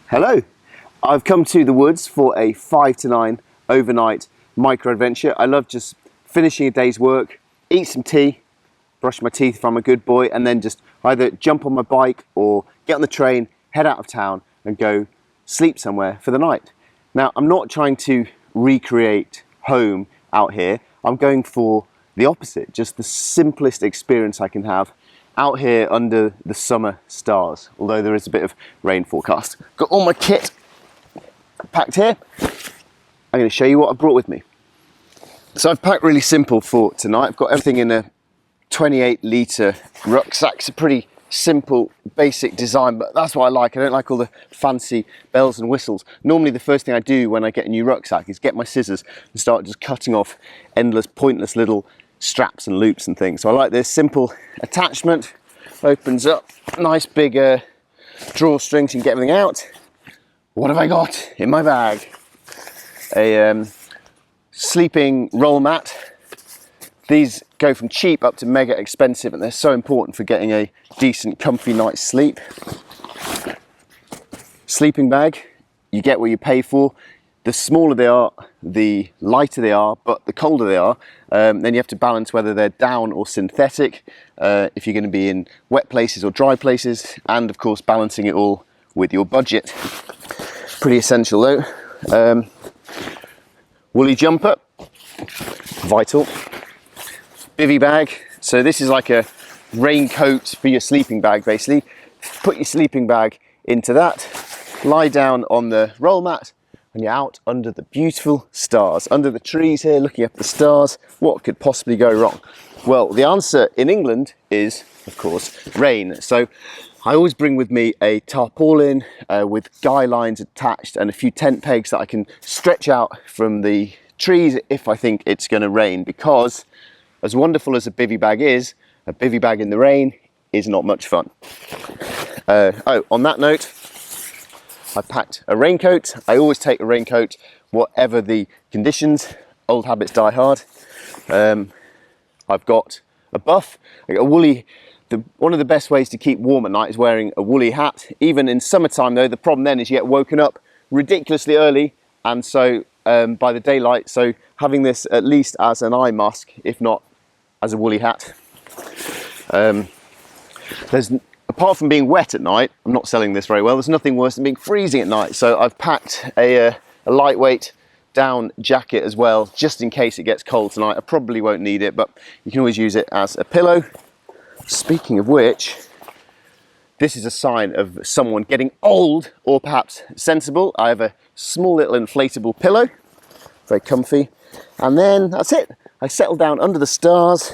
Hello, I've come to the woods for a 5 to 9 overnight micro adventure. I love just finishing a day's work, eat some tea, brush my teeth if I'm a good boy, and then just either jump on my bike or get on the train, head out of town and go sleep somewhere for the night. Now, I'm not trying to recreate home out here. I'm going for the opposite, just the simplest experience I can have out here under the summer stars, although there is a bit of rain forecast. Got all my kit packed here. I'm going to show you what I've brought with me. So I've packed really simple for tonight. I've got everything in a 28-litre rucksack. It's a pretty simple, basic design, but that's what I like. I don't like all the fancy bells and whistles. Normally the first thing I do when I get a new rucksack is get my scissors and start just cutting off endless, pointless little straps and loops and things. So I like this simple attachment. Opens up, nice big drawstrings, you can get everything out. What have I got in my bag? A sleeping roll mat. These go from cheap up to mega expensive, and they're so important for getting a decent, comfy night's sleep. Sleeping bag, you get what you pay for. The smaller they are, the lighter they are, but the colder they are, then you have to balance whether they're down or synthetic, if you're going to be in wet places or dry places, and of course balancing it all with your budget. Pretty essential though. Woolly jumper, vital. Bivy bag, so this is like a raincoat for your sleeping bag basically. Put your sleeping bag into that, lie down on the roll mat, and you're out under the beautiful stars, under the trees here, looking up at the stars. What could possibly go wrong? Well, the answer in England is, of course, rain. So I always bring with me a tarpaulin with guy lines attached and a few tent pegs that I can stretch out from the trees if I think it's going to rain, because as wonderful as a bivy bag is, a bivy bag in the rain is not much fun. On that note, I packed a raincoat. I always take a raincoat, whatever the conditions. Old habits die hard. I've got a buff. I got a woolly. One of the best ways to keep warm at night is wearing a woolly hat. Even in summertime though, the problem then is you get woken up ridiculously early, and so by the daylight. So having this at least as an eye mask, if not as a woolly hat. Apart from being wet at night, I'm not selling this very well, there's nothing worse than being freezing at night. So I've packed a lightweight down jacket as well, just in case it gets cold tonight. I probably won't need it, but you can always use it as a pillow. Speaking of which, this is a sign of someone getting old or perhaps sensible. I have a small little inflatable pillow, very comfy. And then that's it. I settled down under the stars.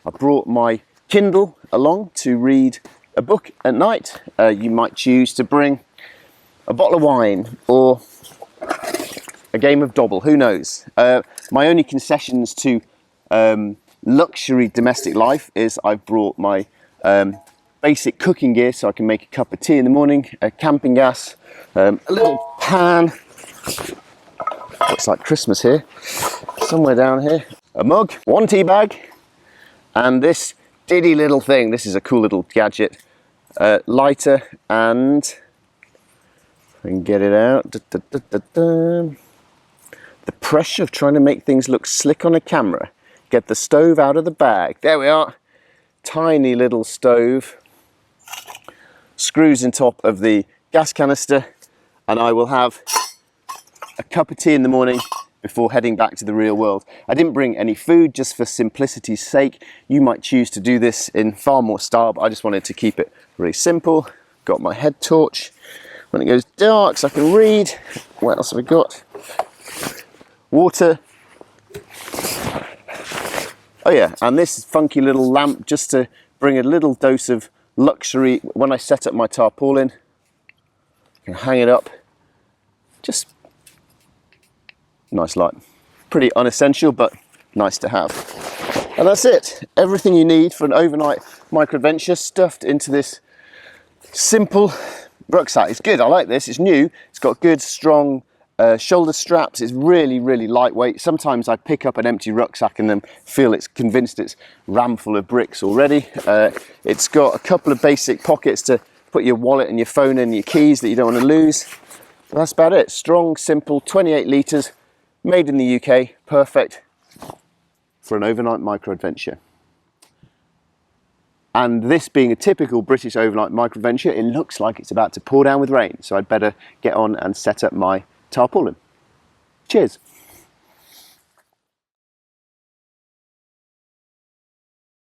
I brought my Kindle along to read a book at night. You might choose to bring a bottle of wine or a game of Dobble, who knows. My only concessions to luxury domestic life is I've brought my basic cooking gear so I can make a cup of tea in the morning, a camping gas, a little pan. Looks like Christmas here, somewhere down here. A mug, one tea bag, and this diddy little thing. This is a cool little gadget. Lighter, and I can get it out. The pressure of trying to make things look slick on a camera. Get the stove out of the bag. There we are. Tiny little stove. Screws in top of the gas canister, and I will have a cup of tea in the morning before heading back to the real world. I didn't bring any food just for simplicity's sake. You might choose to do this in far more style, but I just wanted to keep it really simple. Got my head torch. When it goes dark so I can read. What else have we got? Water. Oh yeah, and this funky little lamp just to bring a little dose of luxury when I set up my tarpaulin. I can hang it up. Just nice light. Pretty unessential, but nice to have. And that's it. Everything you need for an overnight micro-adventure stuffed into this simple rucksack. It's good. I like this. It's new. It's got good, strong shoulder straps. It's really, really lightweight. Sometimes I pick up an empty rucksack and then feel it's convinced it's rammed full of bricks already. It's got a couple of basic pockets to put your wallet and your phone in, your keys that you don't want to lose. But that's about it. Strong, simple, 28 litres, made in the UK, perfect for an overnight micro-adventure. And this being a typical British overnight micro-adventure, it looks like it's about to pour down with rain, so I'd better get on and set up my tarpaulin. Cheers.